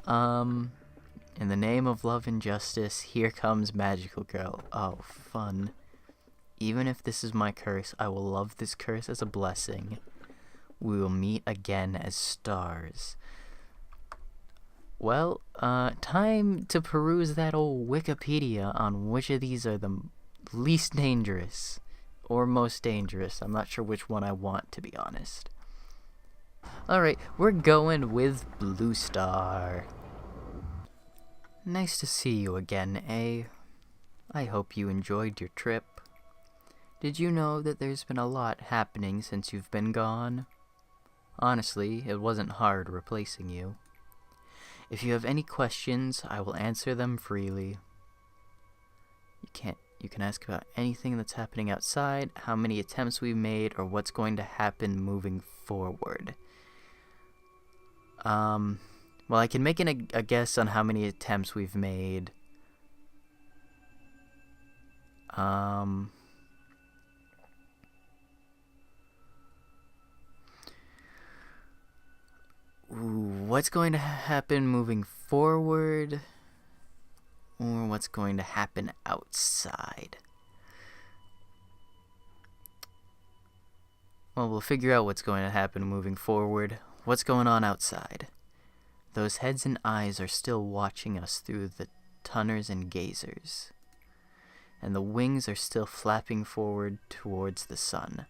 In the name of love and justice, here comes Magical Girl. Oh, fun. Even if this is my curse, I will love this curse as a blessing. We will meet again as stars. Well, time to peruse that old Wikipedia on which of these are the least dangerous. Or most dangerous. I'm not sure which one I want, to be honest. Alright, we're going with Blue Star. Nice to see you again, eh? I hope you enjoyed your trip. Did you know that there's been a lot happening since you've been gone? Honestly, it wasn't hard replacing you. If you have any questions, I will answer them freely. You can ask about anything that's happening outside, how many attempts we've made, or what's going to happen moving forward. Well, I can make a guess on how many attempts we've made. What's going to happen moving forward? Or what's going to happen outside? Well, we'll figure out what's going to happen moving forward. What's going on outside? Those heads and eyes are still watching us through the tunners and gazers. And the wings are still flapping forward towards the sun,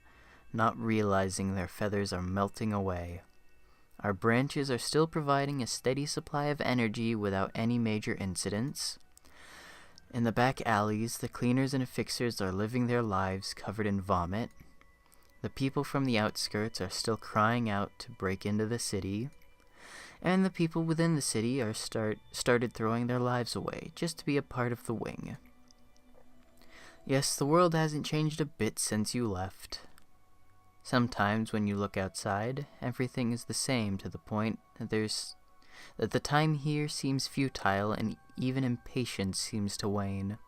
not realizing their feathers are melting away. Our branches are still providing a steady supply of energy without any major incidents. In the back alleys, the cleaners and fixers are living their lives covered in vomit. The people from the outskirts are still crying out to break into the city. And the people within the city are started throwing their lives away just to be a part of the wing. Yes, the world hasn't changed a bit since you left. Sometimes when you look outside, everything is the same to the point that the time here seems futile and even impatience seems to wane.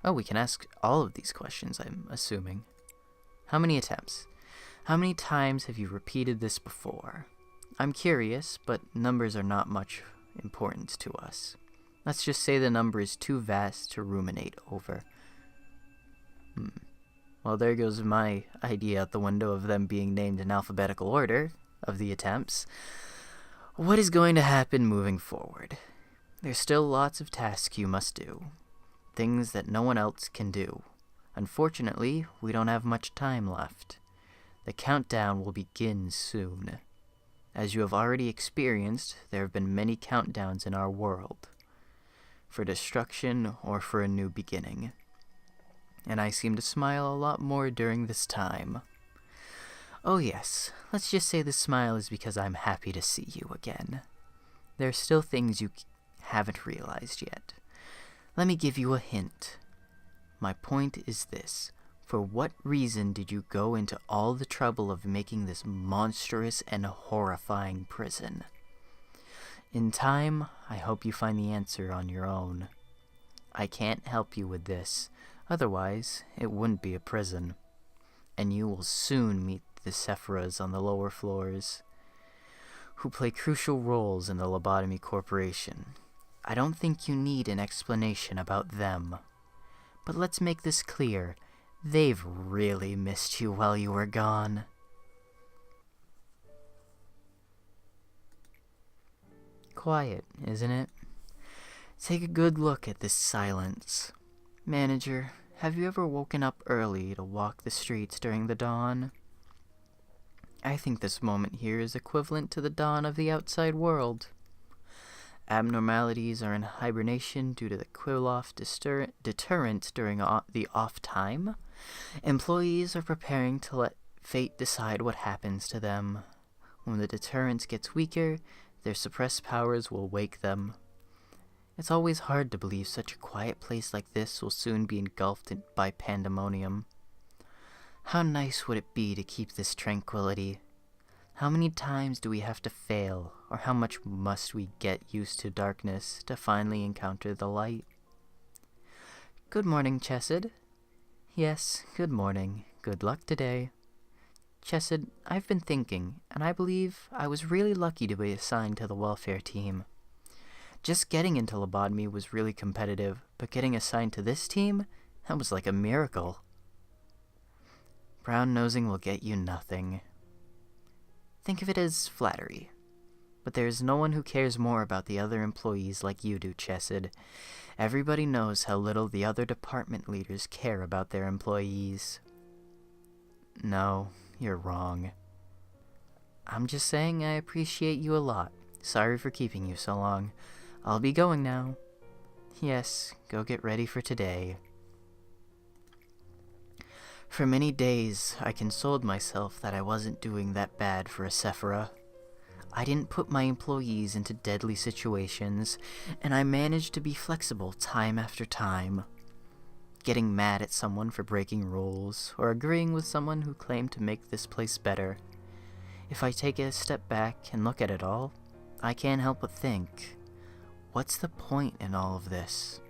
Oh, we can ask all of these questions, I'm assuming. How many attempts? How many times have you repeated this before? I'm curious, but numbers are not much importance to us. Let's just say the number is too vast to ruminate over. Well, there goes my idea out the window of them being named in alphabetical order of the attempts. What is going to happen moving forward? There's still lots of tasks you must do. Things that no one else can do. Unfortunately, we don't have much time left. The countdown will begin soon. As you have already experienced, there have been many countdowns in our world. For destruction or for a new beginning. And I seem to smile a lot more during this time. Oh yes, let's just say the smile is because I'm happy to see you again. There are still things you haven't realized yet. Let me give you a hint. My point is this. For what reason did you go into all the trouble of making this monstrous and horrifying prison? In time, I hope you find the answer on your own. I can't help you with this. Otherwise, it wouldn't be a prison. And you will soon meet the Sephiras on the lower floors, who play crucial roles in the Lobotomy Corporation. I don't think you need an explanation about them. But let's make this clear. They've really missed you while you were gone. Quiet, isn't it? Take a good look at this silence. Manager, have you ever woken up early to walk the streets during the dawn? I think this moment here is equivalent to the dawn of the outside world. Abnormalities are in hibernation due to the Quill-off deterrent during the off time. Employees are preparing to let fate decide what happens to them. When the deterrent gets weaker, their suppressed powers will wake them. It's always hard to believe such a quiet place like this will soon be engulfed by pandemonium. How nice would it be to keep this tranquility? How many times do we have to fail, or how much must we get used to darkness to finally encounter the light? Good morning, Chesed. Yes, good morning. Good luck today. Chesed, I've been thinking, and I believe I was really lucky to be assigned to the welfare team. Just getting into lobotomy was really competitive, but getting assigned to this team, that was like a miracle. Brown-nosing will get you nothing. Think of it as flattery. But there's no one who cares more about the other employees like you do, Chesed. Everybody knows how little the other department leaders care about their employees. No, you're wrong. I'm just saying I appreciate you a lot. Sorry for keeping you so long. I'll be going now. Yes, go get ready for today. For many days, I consoled myself that I wasn't doing that bad for a Sephira. I didn't put my employees into deadly situations, and I managed to be flexible time after time. Getting mad at someone for breaking rules, or agreeing with someone who claimed to make this place better. If I take a step back and look at it all, I can't help but think, what's the point in all of this?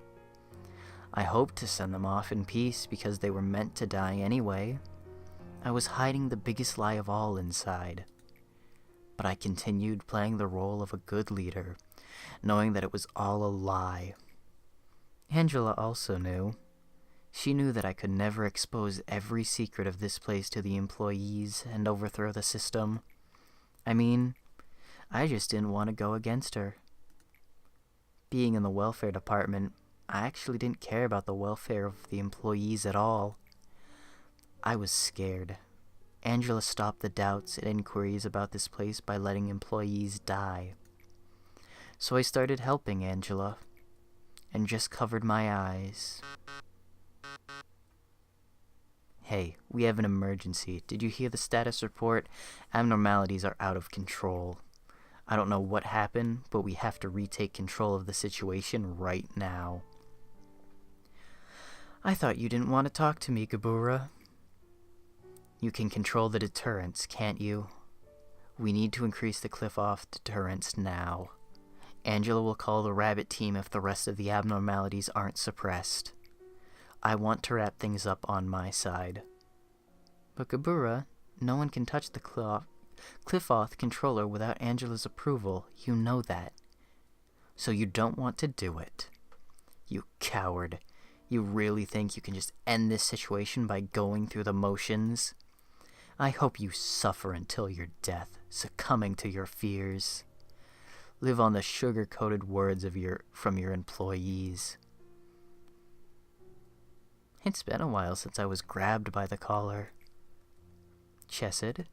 I hoped to send them off in peace because they were meant to die anyway. I was hiding the biggest lie of all inside. But I continued playing the role of a good leader, knowing that it was all a lie. Angela also knew. She knew that I could never expose every secret of this place to the employees and overthrow the system. I mean, I just didn't want to go against her. Being in the welfare department, I actually didn't care about the welfare of the employees at all. I was scared. Angela stopped the doubts and inquiries about this place by letting employees die. So I started helping Angela, and just covered my eyes. Hey, we have an emergency. Did you hear the status report? Abnormalities are out of control. I don't know what happened, but we have to retake control of the situation right now. I thought you didn't want to talk to me, Gabura. You can control the deterrents, can't you? We need to increase the cliff-off deterrents now. Angela will call the rabbit team if the rest of the abnormalities aren't suppressed. I want to wrap things up on my side. But Gabura, no one can touch the cliff-off controller without Angela's approval. You know that. So you don't want to do it. You coward. You really think you can just end this situation by going through the motions? I hope you suffer until your death, succumbing to your fears. Live on the sugar-coated words from your employees. It's been a while since I was grabbed by the collar. Chesed?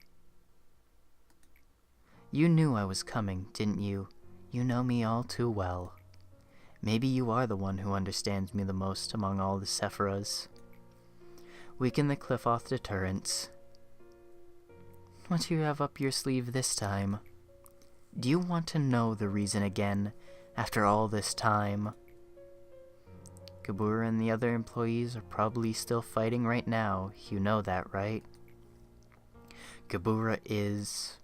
You knew I was coming, didn't you? You know me all too well. Maybe you are the one who understands me the most among all the Sephiras. Weaken the cliff-off deterrents. What do you have up your sleeve this time? Do you want to know the reason again, after all this time? Gabura and the other employees are probably still fighting right now. You know that, right? Gabura is...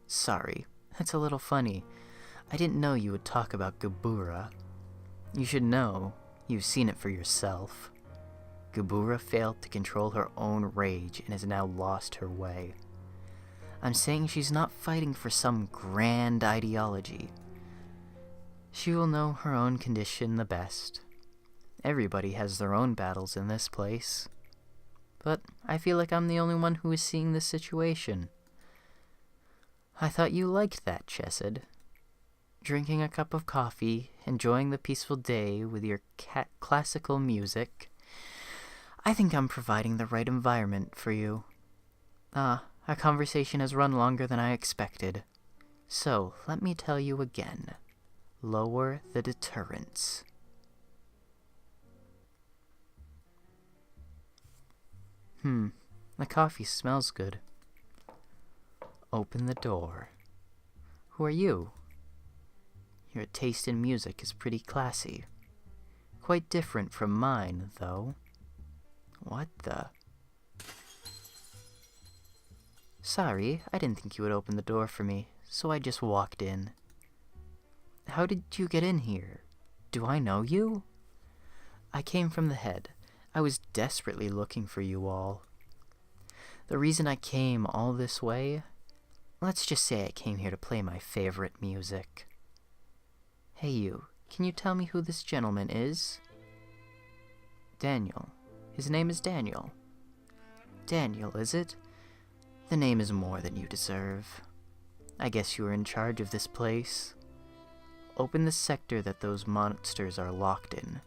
Sorry, that's a little funny. I didn't know you would talk about Gabura. You should know. You've seen it for yourself. Gabura failed to control her own rage and has now lost her way. I'm saying she's not fighting for some grand ideology. She will know her own condition the best. Everybody has their own battles in this place. But I feel like I'm the only one who is seeing this situation. I thought you liked that, Chesed. Drinking a cup of coffee, enjoying the peaceful day with your classical music. I think I'm providing the right environment for you. Our conversation has run longer than I expected. So, let me tell you again. Lower the deterrents. The coffee smells good. Open the door. Who are you? Your taste in music is pretty classy. Quite different from mine, though. What the... Sorry, I didn't think you would open the door for me, so I just walked in. How did you get in here? Do I know you? I came from the head. I was desperately looking for you all. The reason I came all this way, let's just say I came here to play my favorite music. Hey you, can you tell me who this gentleman is? Daniel. His name is Daniel. Daniel, is it? The name is more than you deserve. I guess you are in charge of this place. Open the sector that those monsters are locked in.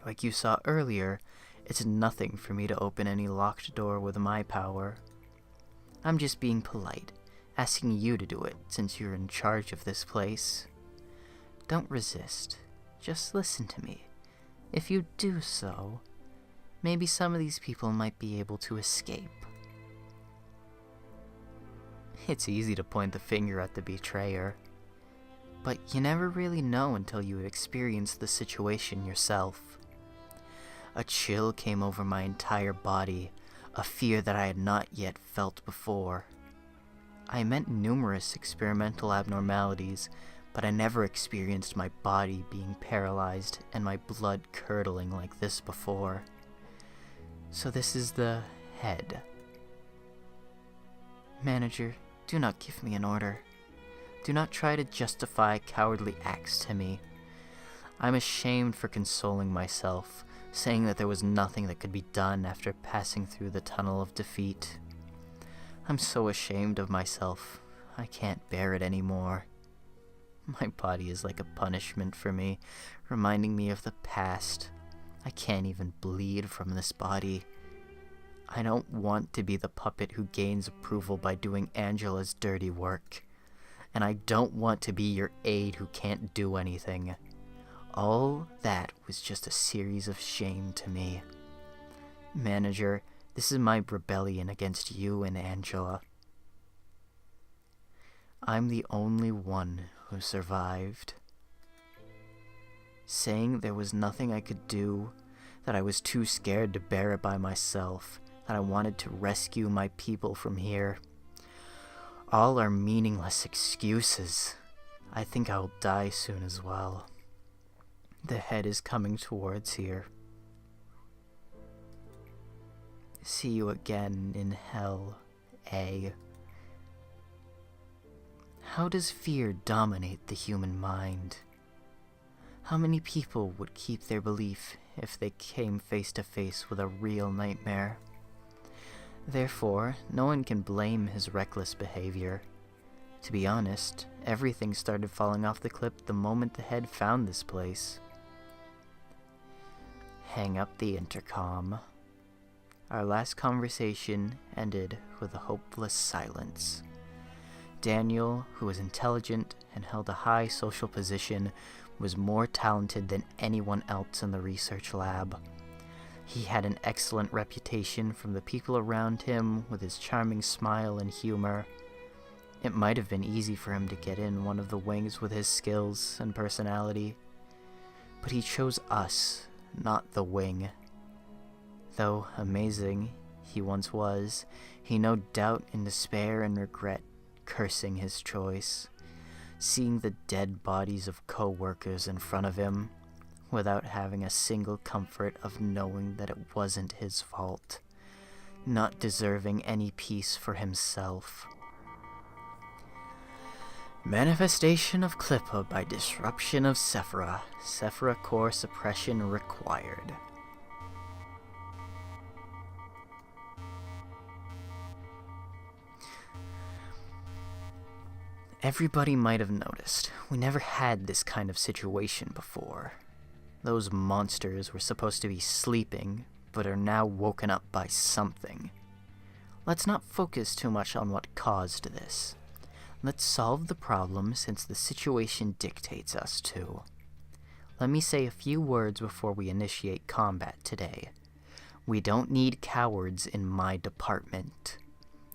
Like you saw earlier, it's nothing for me to open any locked door with my power. I'm just being polite, asking you to do it since you're in charge of this place. Don't resist. Just listen to me. If you do so, maybe some of these people might be able to escape. It's easy to point the finger at the betrayer, but you never really know until you experience the situation yourself. A chill came over my entire body, a fear that I had not yet felt before. I met numerous experimental abnormalities, but I never experienced my body being paralyzed and my blood curdling like this before. So this is the head. Manager, do not give me an order. Do not try to justify cowardly acts to me. I'm ashamed for consoling myself, saying that there was nothing that could be done after passing through the tunnel of defeat. I'm so ashamed of myself, I can't bear it anymore. My body is like a punishment for me, reminding me of the past. I can't even bleed from this body. I don't want to be the puppet who gains approval by doing Angela's dirty work. And I don't want to be your aide who can't do anything. All that was just a series of shame to me. Manager, this is my rebellion against you and Angela. I'm the only one who survived. Saying there was nothing I could do, that I was too scared to bear it by myself, that I wanted to rescue my people from here. All are meaningless excuses. I think I will die soon as well. The head is coming towards here. See you again in hell, A. How does fear dominate the human mind? How many people would keep their belief if they came face to face with a real nightmare? Therefore, no one can blame his reckless behavior. To be honest, everything started falling off the cliff the moment the head found this place. Hang up the intercom. Our last conversation ended with a hopeless silence. Daniel, who was intelligent and held a high social position, was more talented than anyone else in the research lab. He had an excellent reputation from the people around him with his charming smile and humor. It might have been easy for him to get in one of the wings with his skills and personality. But he chose us, not the wing. Though amazing he once was, he no doubt in despair and regret, cursing his choice, seeing the dead bodies of co-workers in front of him, without having a single comfort of knowing that it wasn't his fault, not deserving any peace for himself. Manifestation of Klippa by disruption of Sephira. Sephira core suppression required. Everybody might have noticed, we never had this kind of situation before. Those monsters were supposed to be sleeping, but are now woken up by something. Let's not focus too much on what caused this. Let's solve the problem since the situation dictates us to. Let me say a few words before we initiate combat today. We don't need cowards in my department.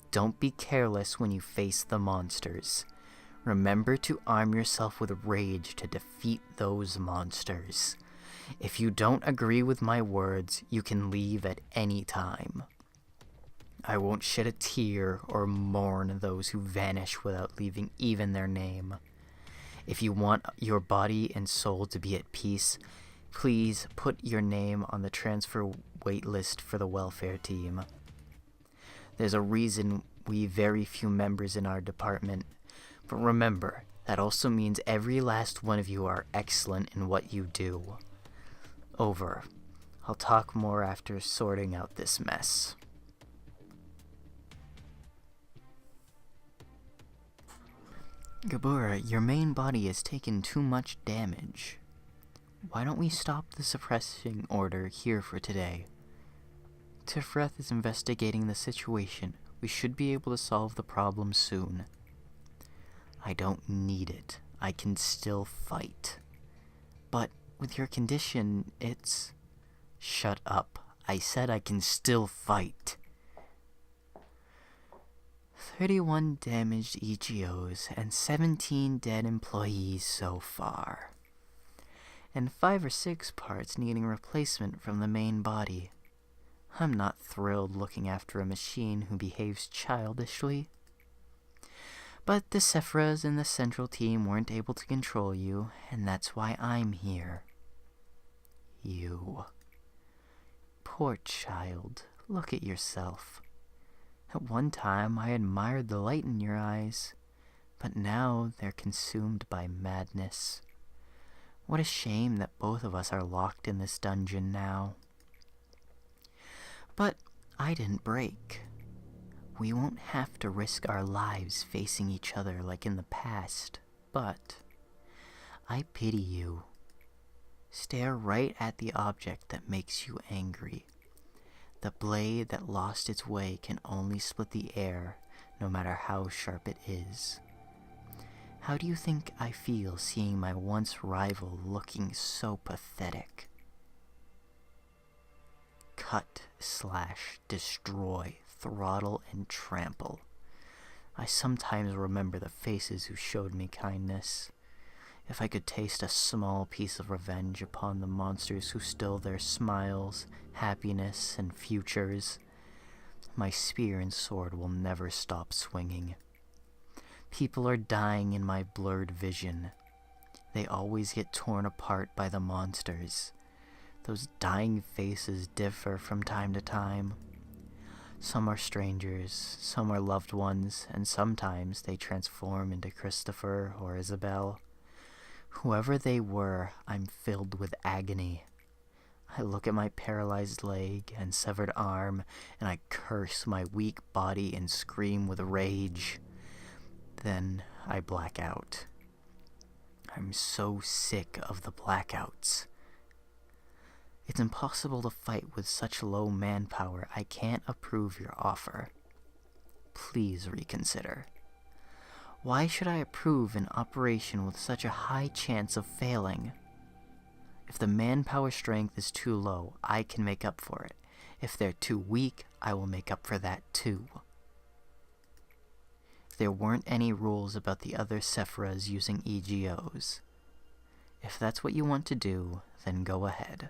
Don't be careless when you face the monsters. Remember to arm yourself with rage to defeat those monsters. If you don't agree with my words, you can leave at any time. I won't shed a tear or mourn those who vanish without leaving even their name. If you want your body and soul to be at peace, please put your name on the transfer wait list for the welfare team. There's a reason we very few members in our department. But remember, that also means every last one of you are excellent in what you do. Over. I'll talk more after sorting out this mess. Gabura, your main body has taken too much damage. Why don't we stop the suppressing order here for today? Tifreth is investigating the situation. We should be able to solve the problem soon. I don't need it. I can still fight. But with your condition, it's... Shut up. I said I can still fight. 31 damaged EGOs and 17 dead employees so far. And 5 or 6 parts needing replacement from the main body. I'm not thrilled looking after a machine who behaves childishly. But the Sephiras in the central team weren't able to control you, and that's why I'm here. You. Poor child, look at yourself. At one time I admired the light in your eyes, but now they're consumed by madness. What a shame that both of us are locked in this dungeon now. But I didn't break. We won't have to risk our lives facing each other like in the past, but I pity you. Stare right at the object that makes you angry. The blade that lost its way can only split the air, no matter how sharp it is. How do you think I feel seeing my once rival looking so pathetic? Cut, slash, destroy, throttle, and trample. I sometimes remember the faces who showed me kindness. If I could taste a small piece of revenge upon the monsters who stole their smiles, happiness, and futures, my spear and sword will never stop swinging. People are dying in my blurred vision. They always get torn apart by the monsters. Those dying faces differ from time to time. Some are strangers, some are loved ones, and sometimes they transform into Christopher or Isabel. Whoever they were, I'm filled with agony. I look at my paralyzed leg and severed arm, and I curse my weak body and scream with rage. Then I black out. I'm so sick of the blackouts. It's impossible to fight with such low manpower. I can't approve your offer. Please reconsider. Why should I approve an operation with such a high chance of failing? If the manpower strength is too low, I can make up for it. If they're too weak, I will make up for that too. There weren't any rules about the other Sephiras using EGOs. If that's what you want to do, then go ahead.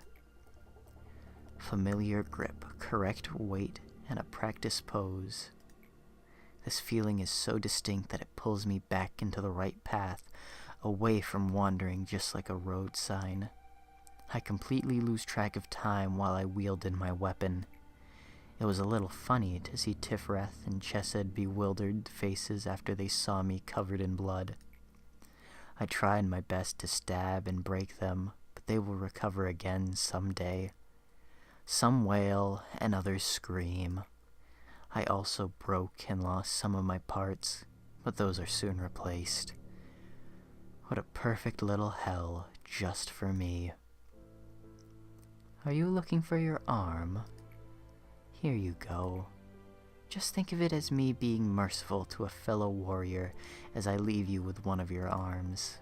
Familiar grip, correct weight, and a practice pose. This feeling is so distinct that it pulls me back into the right path, away from wandering just like a road sign. I completely lose track of time while I wielded my weapon. It was a little funny to see Tifreth and Chesed bewildered faces after they saw me covered in blood. I tried my best to stab and break them, but they will recover again someday. Some wail and others scream. I also broke and lost some of my parts, but those are soon replaced. What a perfect little hell just for me. Are you looking for your arm? Here you go. Just think of it as me being merciful to a fellow warrior as I leave you with one of your arms.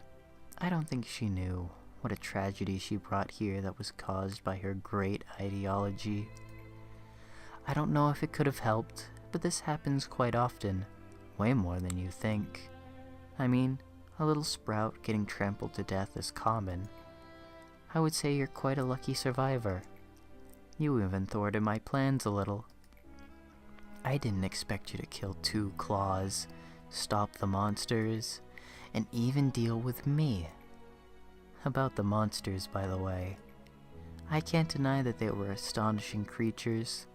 I don't think she knew what a tragedy she brought here that was caused by her great ideology. I don't know if it could have helped, but this happens quite often, way more than you think. I mean, a little sprout getting trampled to death is common. I would say you're quite a lucky survivor. You even thwarted my plans a little. I didn't expect you to kill 2 claws, stop the monsters, and even deal with me. About the monsters, by the way. I can't deny that they were astonishing creatures.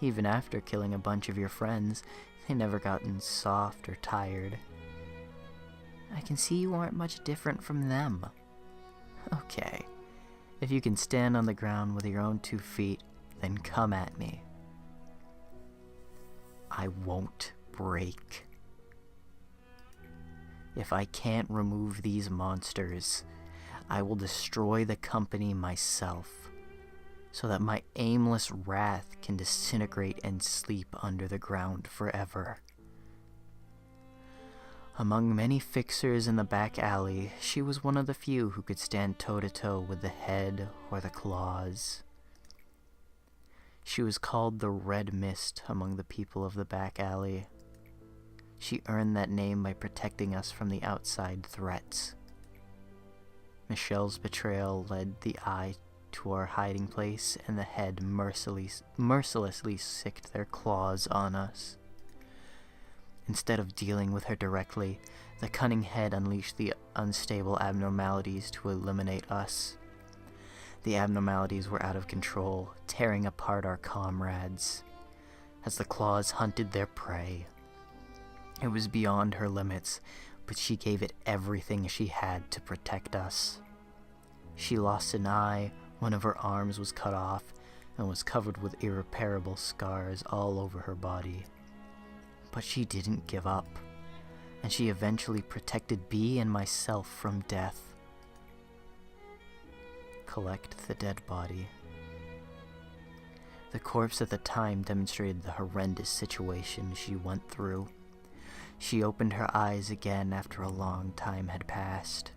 Even after killing a bunch of your friends, they never gotten soft or tired. I can see you aren't much different from them. Okay, if you can stand on the ground with your own 2 feet, then come at me. I won't break. If I can't remove these monsters, I will destroy the company myself, so that my aimless wrath can disintegrate and sleep under the ground forever. Among many fixers in the back alley, she was one of the few who could stand toe-to-toe with the head or the claws. She was called the Red Mist among the people of the back alley. She earned that name by protecting us from the outside threats. Michelle's betrayal led the eye to our hiding place, and the head mercilessly sicked their claws on us. Instead of dealing with her directly, the cunning head unleashed the unstable abnormalities to eliminate us. The abnormalities were out of control, tearing apart our comrades, as the claws hunted their prey. It was beyond her limits, but she gave it everything she had to protect us. She lost an eye, one of her arms was cut off, and was covered with irreparable scars all over her body. But she didn't give up, and she eventually protected Bee and myself from death. Collect the dead body. The corpse at the time demonstrated the horrendous situation she went through. She opened her eyes again after a long time had passed,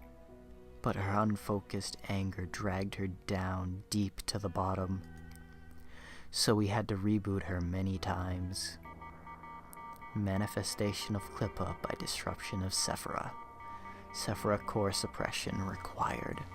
but her unfocused anger dragged her down deep to the bottom, so we had to reboot her many times. Manifestation of Clippa by disruption of Sephira. Sephira core suppression required.